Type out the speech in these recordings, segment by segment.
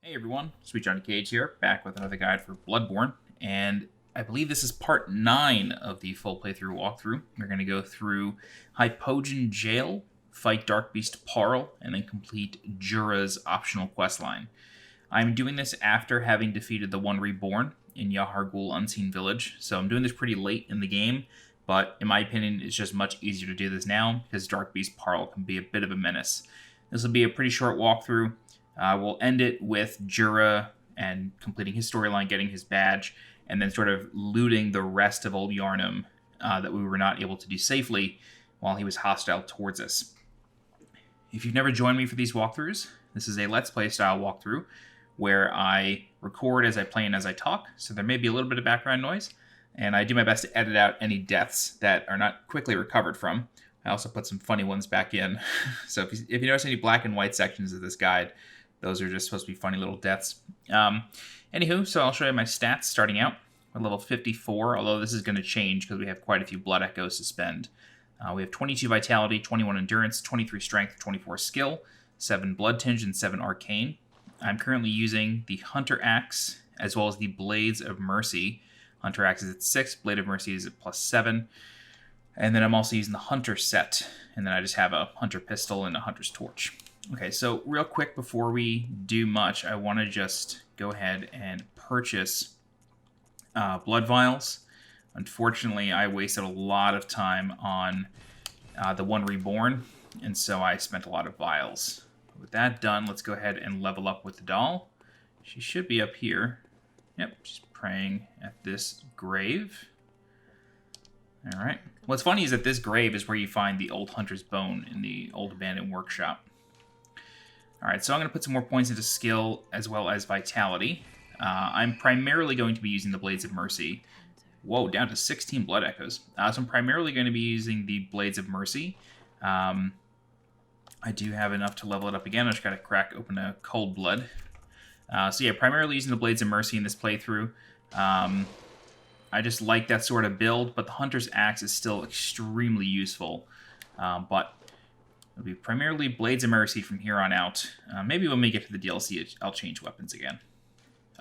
Hey everyone, Sweet Johnny Cage here, back with another guide for Bloodborne, and I believe this is part 9 of the full playthrough walkthrough. We're going to go through Hypogean Gaol, fight Darkbeast Paarl, and then complete Djura's optional questline. I'm doing this after having defeated the One Reborn in Yharnam Unseen Village, so I'm doing this pretty late in the game, but in my opinion it's just much easier to do this now, because Darkbeast Paarl can be a bit of a menace. This will be a pretty short walkthrough. We'll end it with Djura and completing his storyline, getting his badge, and then sort of looting the rest of old Yharnam that we were not able to do safely while he was hostile towards us. If you've never joined me for these walkthroughs, this is a Let's Play style walkthrough where I record as I play and as I talk, so there may be a little bit of background noise, and I do my best to edit out any deaths that are not quickly recovered from. I also put some funny ones back in, so if you notice any black and white sections of this guide, those are just supposed to be funny little deaths. Anywho, so I'll show you my stats starting out at level 54, although this is going to change because we have quite a few blood echoes to spend. We have 22 vitality, 21 endurance, 23 strength, 24 skill, 7 blood tinge, and 7 arcane. I'm currently using the Hunter Axe as well as the Blades of Mercy. Hunter Axe is at 6, Blade of Mercy is at +7. And then I'm also using the Hunter set, and then I just have a Hunter Pistol and a Hunter's Torch. Okay, so real quick before we do much, I want to just go ahead and purchase blood vials. Unfortunately, I wasted a lot of time on the One Reborn, and so I spent a lot of vials. With that done, let's go ahead and level up with the doll. She should be up here. Yep, she's praying at this grave. All right. What's funny is that this grave is where you find the old hunter's bone in the old abandoned workshop. Alright, so I'm going to put some more points into skill as well as vitality. I'm primarily going to be using the Blades of Mercy. Whoa, down to 16 blood echoes. So I'm primarily going to be using the Blades of Mercy. I do have enough to level it up again. I just got to crack open a cold blood. So yeah, primarily using the Blades of Mercy in this playthrough. I just like that sort of build, but the Hunter's Axe is still extremely useful. But it'll be primarily Blades of Mercy from here on out. Maybe when we get to the DLC, I'll change weapons again.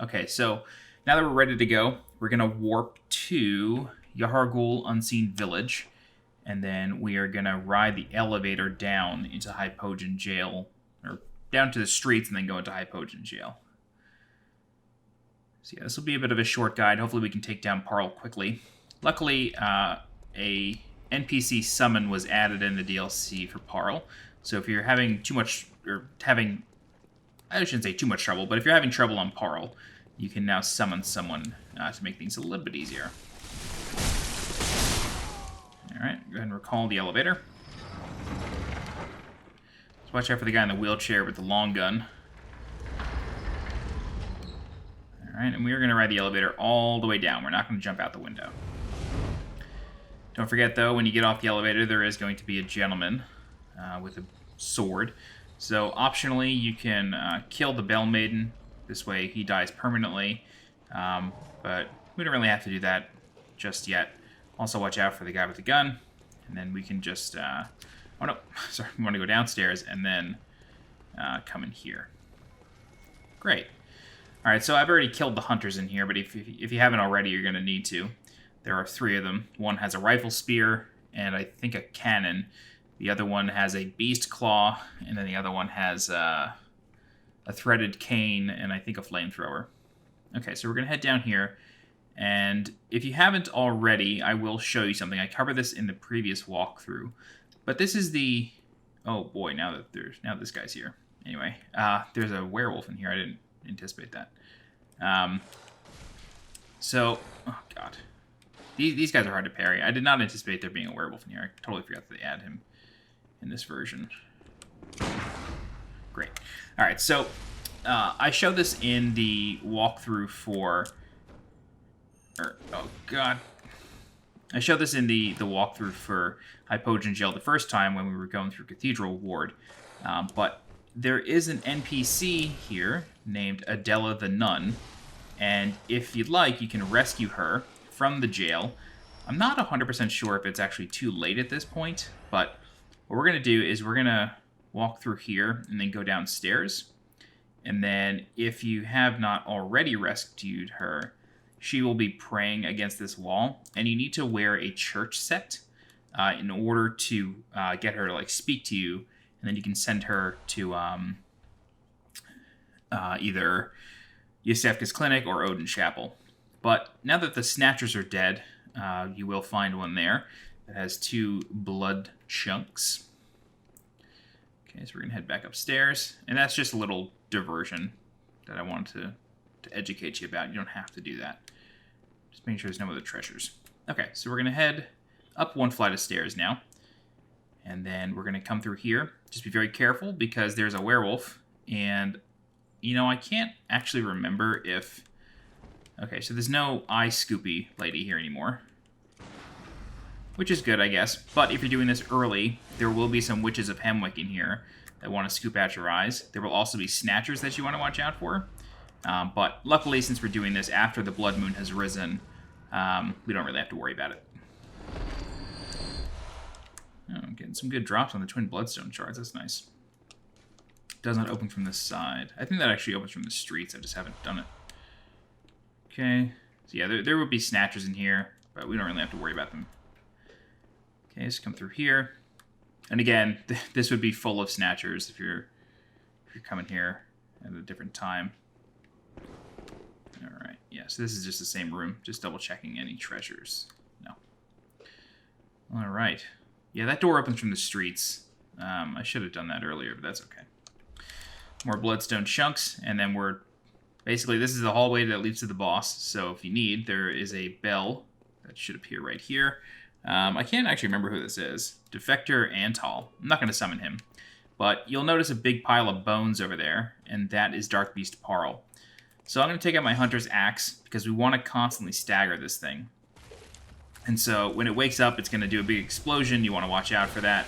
Okay, so now that we're ready to go, we're going to warp to Yharnam Unseen Village, and then we are going to ride the elevator down into Hypogean Gaol, or down to the streets and then go into Hypogean Gaol. So yeah, this will be a bit of a short guide. Hopefully we can take down Paarl quickly. Luckily, a NPC summon was added in the DLC for Paarl. So if you're having too much, or having, I shouldn't say too much trouble, but if you're having trouble on Paarl, you can now summon someone to make things a little bit easier. Alright, go ahead and recall the elevator. Let's watch out for the guy in the wheelchair with the long gun. Alright, and we're going to ride the elevator all the way down. We're not going to jump out the window. Don't forget, though, when you get off the elevator, there is going to be a gentleman with a sword. So, optionally, you can kill the Bell Maiden. This way, he dies permanently. But we don't really have to do that just yet. Also, watch out for the guy with the gun. And then we can just... oh, no. Sorry. We want to go downstairs and then come in here. Great. Alright, so I've already killed the hunters in here, but if you haven't already, you're going to need to. There are 3 of them. One has a rifle spear, and I think a cannon. The other one has a beast claw, and then the other one has a threaded cane, and I think a flamethrower. Okay, so we're going to head down here, and if you haven't already, I will show you something. I covered this in the previous walkthrough, but this is the... Oh boy, now this guy's here. Anyway, there's a werewolf in here. I didn't anticipate that. So, oh god. These guys are hard to parry. I did not anticipate there being a werewolf in here. I totally forgot that they add him in this version. Great. Alright, so I showed this in the walkthrough for... oh god. I showed this in the walkthrough for Hypogean Gaol the first time when we were going through Cathedral Ward. But there is an NPC here named Adela the Nun. And if you'd like, you can rescue her from the jail. I'm not 100% sure if it's actually too late at this point, but what we're going to do is we're going to walk through here and then go downstairs. And then if you have not already rescued her, she will be praying against this wall, and you need to wear a church set in order to get her to like speak to you, and then you can send her to either Yosefka's Clinic or Odin Chapel. But now that the Snatchers are dead, you will find one there that has 2 blood chunks. Okay, so we're going to head back upstairs. And that's just a little diversion that I wanted to educate you about. You don't have to do that. Just making sure there's no other treasures. Okay, so we're going to head up 1 flight of stairs now. And then we're going to come through here. Just be very careful because there's a werewolf. And, you know, I can't actually remember if... Okay, so there's no eye scoopy lady here anymore. Which is good, I guess. But if you're doing this early, there will be some Witches of Hemwick in here that want to scoop out your eyes. There will also be Snatchers that you want to watch out for. But luckily, since we're doing this after the blood moon has risen, we don't really have to worry about it. Oh, I'm getting some good drops on the twin bloodstone shards. That's nice. Does not open from this side. I think that actually opens from the streets. I just haven't done it. Okay. So yeah, there will be Snatchers in here, but we don't really have to worry about them. Okay, let's come through here. And again, this would be full of Snatchers if you're coming here at a different time. All right. Yeah, so this is just the same room. Just double checking any treasures. No. All right. Yeah, that door opens from the streets. I should have done that earlier, but that's okay. More bloodstone chunks, and then we're... Basically, this is the hallway that leads to the boss, so if you need, there is a bell that should appear right here. I can't actually remember who this is. Defector Antal. I'm not going to summon him. But you'll notice a big pile of bones over there, and that is Darkbeast Paarl. So I'm going to take out my Hunter's Axe, because we want to constantly stagger this thing. And so when it wakes up, it's going to do a big explosion. You want to watch out for that.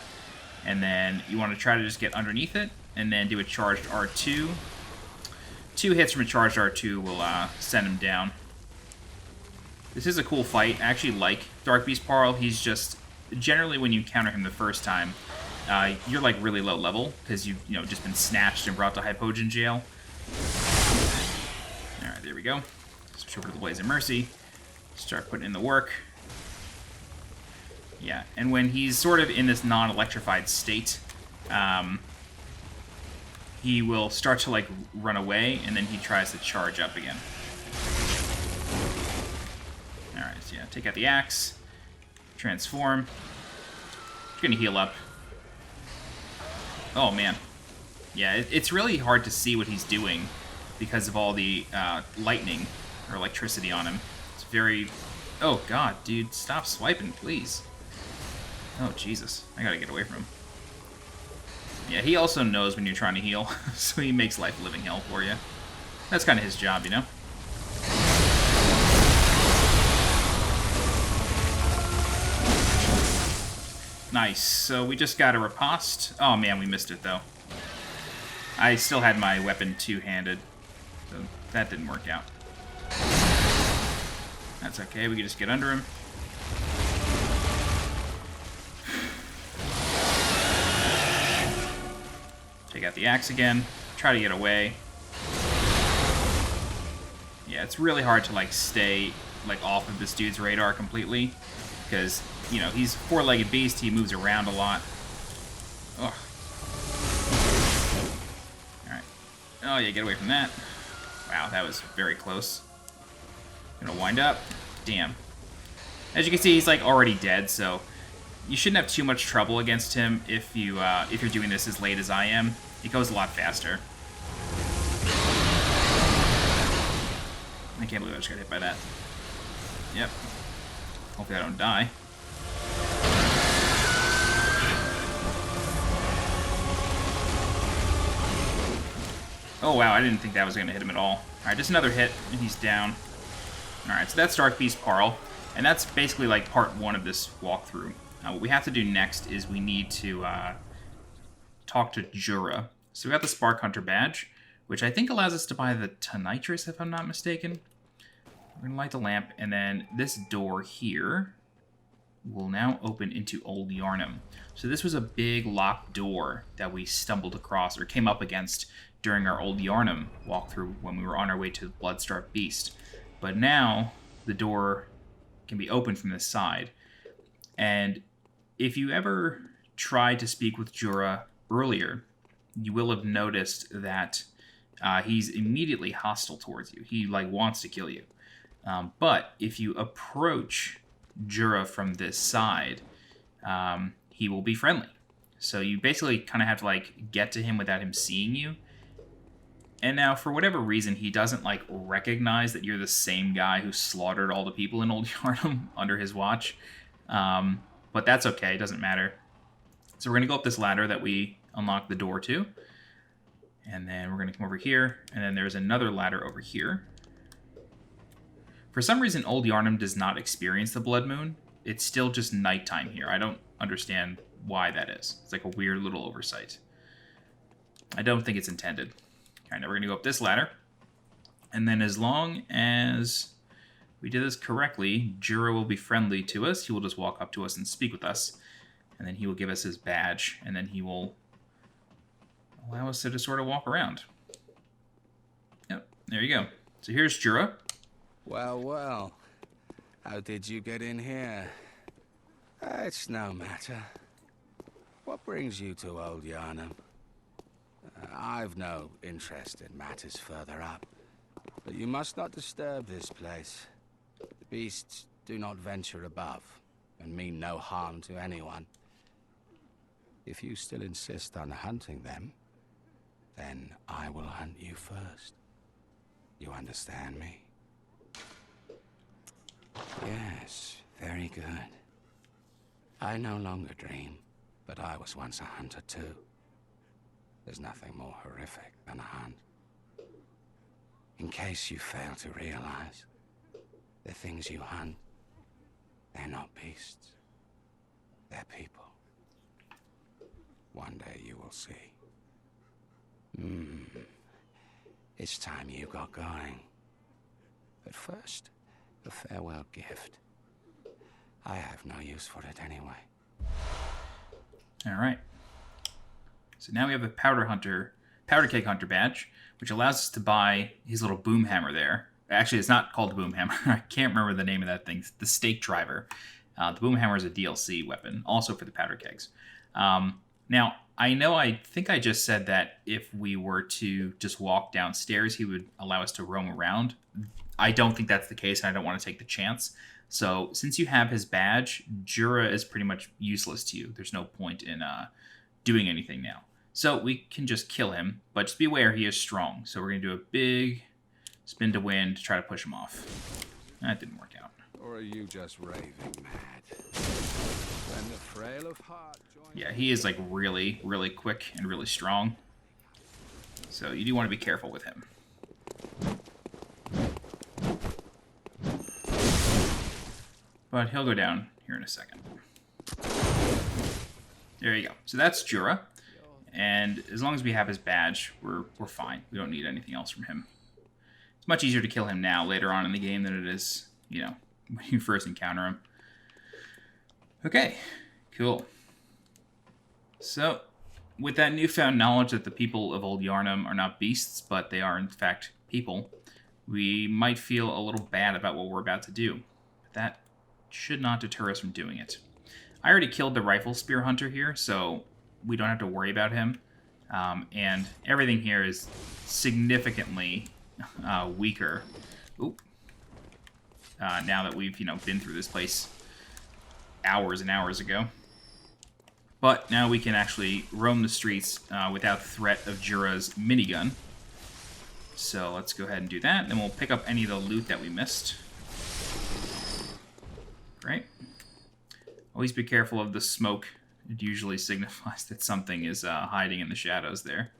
And then you want to try to just get underneath it, and then do a charged R2. 2 hits from a charged R2 will send him down. This is a cool fight. I actually like Darkbeast Paarl. He's just... Generally, when you encounter him the first time, you're like really low level, because you've just been snatched and brought to Hypogean Gaol. Alright, there we go. Switch over to the Blaze of Mercy. Start putting in the work. Yeah, and when he's sort of in this non-electrified state, he will start to like run away, and then he tries to charge up again. Alright, so yeah, take out the axe. Transform. Just gonna heal up. Oh, man. Yeah, it's really hard to see what he's doing because of all the lightning or electricity on him. It's very... Oh, God, dude. Stop swiping, please. Oh, Jesus. I gotta get away from him. Yeah, he also knows when you're trying to heal, so he makes life a living hell for you. That's kind of his job, you know? Nice. So we just got a riposte. Oh, man, we missed it, though. I still had my weapon two-handed, so that didn't work out. That's okay. We can just get under him. Take out the axe again. Try to get away. Yeah, it's really hard to, like, stay, like, off of this dude's radar completely. Because, you know, he's a four-legged beast. He moves around a lot. Ugh. Alright. Oh, yeah, get away from that. Wow, that was very close. Gonna wind up. Damn. As you can see, he's, like, already dead, so... You shouldn't have too much trouble against him if you're doing this as late as I am. It goes a lot faster. I can't believe I just got hit by that. Yep. Hopefully I don't die. Oh wow, I didn't think that was going to hit him at all. Alright, just another hit, and he's down. Alright, so that's Darkbeast Paarl. And that's basically like part one of this walkthrough. What we have to do next is we need to talk to Djura. So we got the Spark Hunter badge, which I think allows us to buy the Tonitrus, if I'm not mistaken. We're going to light the lamp, and then this door here will now open into Old Yharnam. So this was a big locked door that we stumbled across, or came up against during our old Yharnam walkthrough when we were on our way to the Bloodstarved Beast. But now the door can be opened from this side. And if you ever tried to speak with Djura earlier, you will have noticed that he's immediately hostile towards you. He wants to kill you. But if you approach Djura from this side, he will be friendly. So you basically kind of have to get to him without him seeing you. And now, for whatever reason, he doesn't recognize that you're the same guy who slaughtered all the people in Old Yharnam under his watch. But that's okay, it doesn't matter. So we're going to go up this ladder that we unlocked the door to. And then we're going to come over here, and then there's another ladder over here. For some reason, Old Yharnam does not experience the blood moon. It's still just nighttime here. I don't understand why that is. It's like a weird little oversight. I don't think it's intended. All right, now we're going to go up this ladder. And then as long as we did this correctly, Djura will be friendly to us. He will just walk up to us and speak with us. And then he will give us his badge. And then he will allow us to just sort of walk around. Yep, there you go. So here's Djura. Well, well. How did you get in here? It's no matter. What brings you to Old Yharnam? I've no interest in matters further up. But you must not disturb this place. The beasts do not venture above, and mean no harm to anyone. If you still insist on hunting them, then I will hunt you first. You understand me? Yes, very good. I no longer dream, but I was once a hunter too. There's nothing more horrific than a hunt. In case you fail to realize, the things you hunt, they're not beasts. They're people. One day you will see. It's time you got going. But first, a farewell gift. I have no use for it anyway. All right. So now we have a powder keg hunter badge, which allows us to buy his little boom hammer there. Actually, it's not called the boom hammer. I can't remember the name of that thing. The stake driver. The boom hammer is a DLC weapon, also for the powder kegs. Now, I think I just said that if we were to just walk downstairs, he would allow us to roam around. I don't think that's the case, and I don't want to take the chance. So, since you have his badge, Djura is pretty much useless to you. There's no point in doing anything now. So, we can just kill him, but just be aware he is strong. So, we're going to do a big spin to win to try to push him off. That didn't work out. Or are you just raving mad? When the frail of heart joins... Yeah, he is really, really quick and really strong. So you do want to be careful with him. But he'll go down here in a second. There you go. So that's Djura. And as long as we have his badge, we're fine. We don't need anything else from him. It's much easier to kill him now, later on in the game, than it is, when you first encounter him. Okay, cool. So, with that newfound knowledge that the people of Old Yharnam are not beasts, but they are in fact people, we might feel a little bad about what we're about to do. But that should not deter us from doing it. I already killed the rifle spear hunter here, so we don't have to worry about him. And everything here is significantly weaker. Oop. Now that we've, been through this place hours and hours ago. But now we can actually roam the streets without threat of Djura's minigun. So let's go ahead and do that. Then we'll pick up any of the loot that we missed. Great. Always be careful of the smoke. It usually signifies that something is hiding in the shadows there.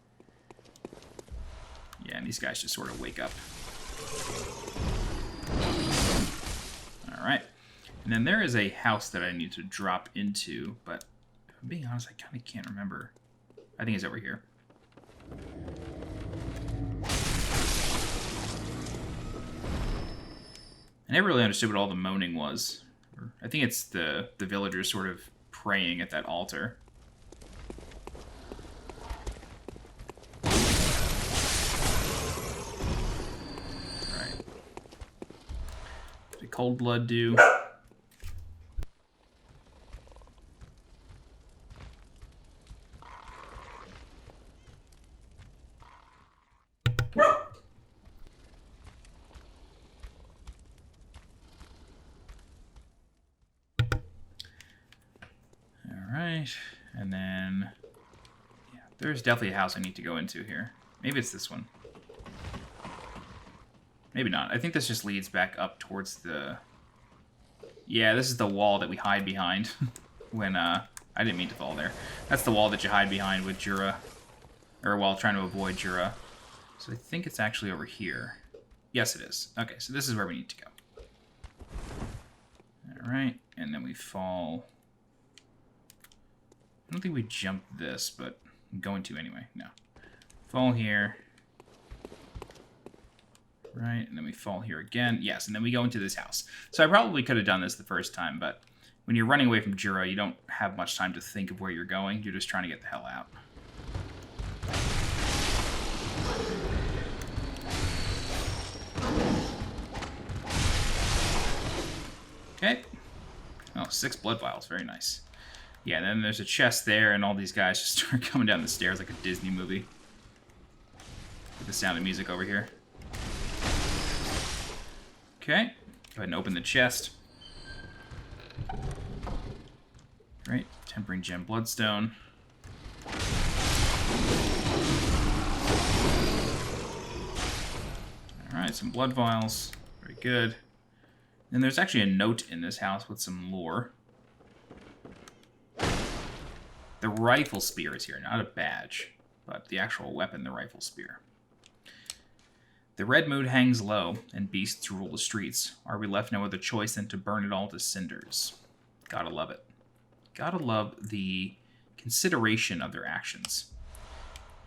Yeah, and these guys just sort of wake up. Alright. And then there is a house that I need to drop into, but if I'm being honest, I kind of can't remember. I think it's over here. I never really understood what all the moaning was. I think it's the villagers sort of praying at that altar. did Cold Blood do? Alright, and then... yeah, there's definitely a house I need to go into here. Maybe it's this one. Maybe not. I think this just leads back up towards the... yeah, this is the wall that we hide behind when, I didn't mean to fall there. That's the wall that you hide behind with Djura. Or while trying to avoid Djura. So I think it's actually over here. Yes, it is. Okay, so this is where we need to go. Alright, and then we fall... I don't think we jumped this, but I'm going to anyway. No. Fall here. Right, and then we fall here again. Yes, and then we go into this house. So I probably could have done this the first time, but when you're running away from Djura, you don't have much time to think of where you're going. You're just trying to get the hell out. Okay. Oh, 6 blood vials. Very nice. Yeah, and then there's a chest there, and all these guys just start coming down the stairs like a Disney movie. Get the sound of music over here. Okay. Go ahead and open the chest. Great. Tempering Gem Bloodstone. Alright, some blood vials. Very good. And there's actually a note in this house with some lore. The rifle spear is here, not a badge, but the actual weapon, the rifle spear. The red moon hangs low, and beasts rule the streets. Are we left no other choice than to burn it all to cinders? Gotta love it. Gotta love the consideration of their actions.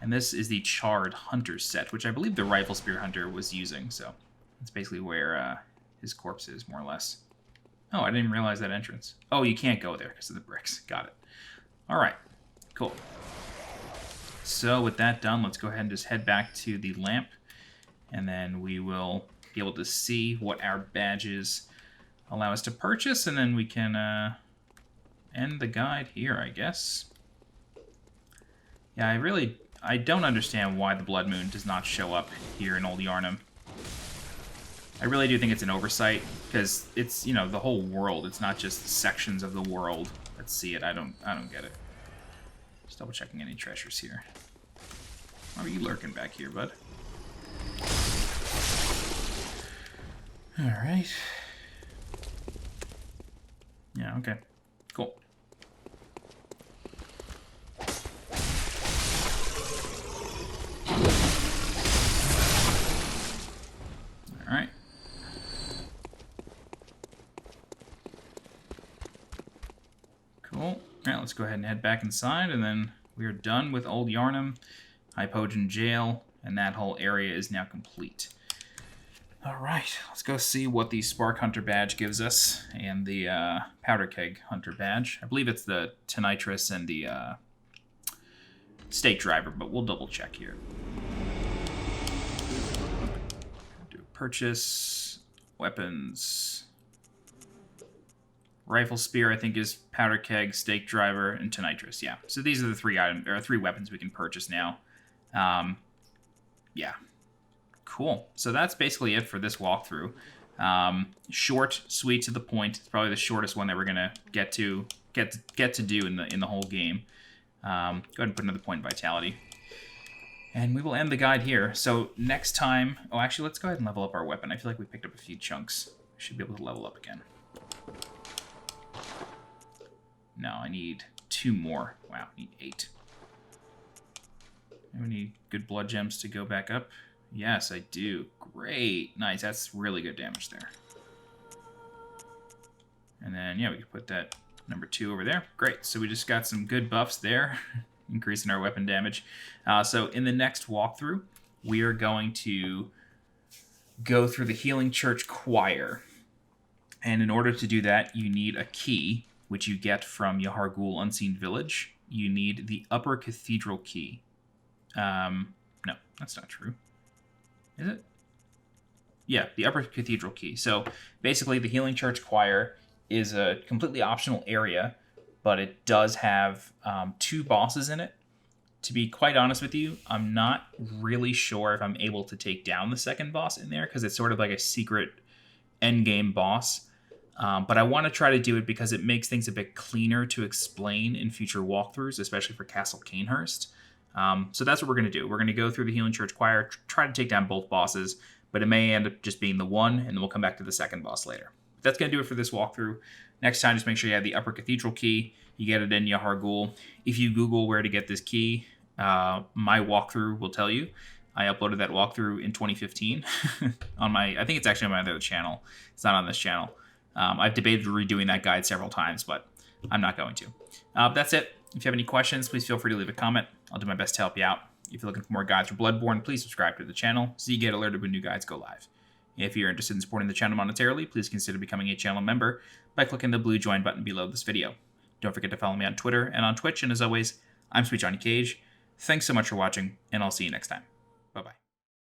And this is the Charred Hunter set, which I believe the Rifle Spear Hunter was using, so that's basically where his corpse is, more or less. Oh, I didn't realize that entrance. Oh, you can't go there because of the bricks. Got it. Alright, cool. So with that done, let's go ahead and just head back to the lamp, and then we will be able to see what our badges allow us to purchase, and then we can end the guide here, I guess. Yeah, I don't understand why the Blood Moon does not show up here in Old Yharnam. I really do think it's an oversight, because it's, you know, the whole world. It's not just sections of the world. Let's see it. I don't get it. Just double checking any treasures here. Why are you lurking back here, bud? Alright. Yeah, okay. Cool. Alright. Cool. Alright, let's go ahead and head back inside, and then we are done with Old Yharnam, Hypogean Gaol, and that whole area is now complete. Alright, let's go see what the Spark Hunter badge gives us, and the Powder Keg Hunter badge. I believe it's the Tonitrus and the Stake Driver, but we'll double check here. Do a purchase, weapons, Rifle Spear, I think, is Powder Keg, Stake Driver, and Tonitrus. Yeah, so these are the three weapons we can purchase now. Yeah. Cool. So that's basically it for this walkthrough. Short, sweet, to the point. It's probably the shortest one that we're gonna get to do in the whole game. Go ahead and put another point in vitality, and we will end the guide here. So next time, oh, actually, let's go ahead and level up our weapon. I feel like we picked up a few chunks. We should be able to level up again. No, I need 2 more. Wow, I need 8. And we need good blood gems to go back up. Yes, I do. Great. Nice. That's really good damage there. And then, yeah, we can put that number 2 over there. Great. So we just got some good buffs there, increasing our weapon damage. So in the next walkthrough, we are going to go through the Healing Church Choir. And in order to do that, you need a key, which you get from Yahar'gul Unseen Village. You need the Upper Cathedral key. No, that's not true. Is it? Yeah, the Upper Cathedral Key. So basically, the Healing Church Choir is a completely optional area, but it does have 2 bosses in it. To be quite honest with you, I'm not really sure if I'm able to take down the second boss in there, because it's sort of like a secret endgame boss. But I want to try to do it because it makes things a bit cleaner to explain in future walkthroughs, especially for Castle Canehurst. So that's what we're going to do. We're going to go through the Healing Church Choir, try to take down both bosses, but it may end up just being the one, and then we'll come back to the second boss later. But that's going to do it for this walkthrough. Next time, just make sure you have the Upper Cathedral Key. You get it in Yahar Ghul. If you Google where to get this key, my walkthrough will tell you. I uploaded that walkthrough in 2015 on I think it's actually on my other channel. It's not on this channel. I've debated redoing that guide several times, but I'm not going to. That's it. If you have any questions, please feel free to leave a comment. I'll do my best to help you out. If you're looking for more guides for Bloodborne, please subscribe to the channel so you get alerted when new guides go live. If you're interested in supporting the channel monetarily, please consider becoming a channel member by clicking the blue join button below this video. Don't forget to follow me on Twitter and on Twitch, and as always, I'm Sweet Johnny Cage. Thanks so much for watching, and I'll see you next time.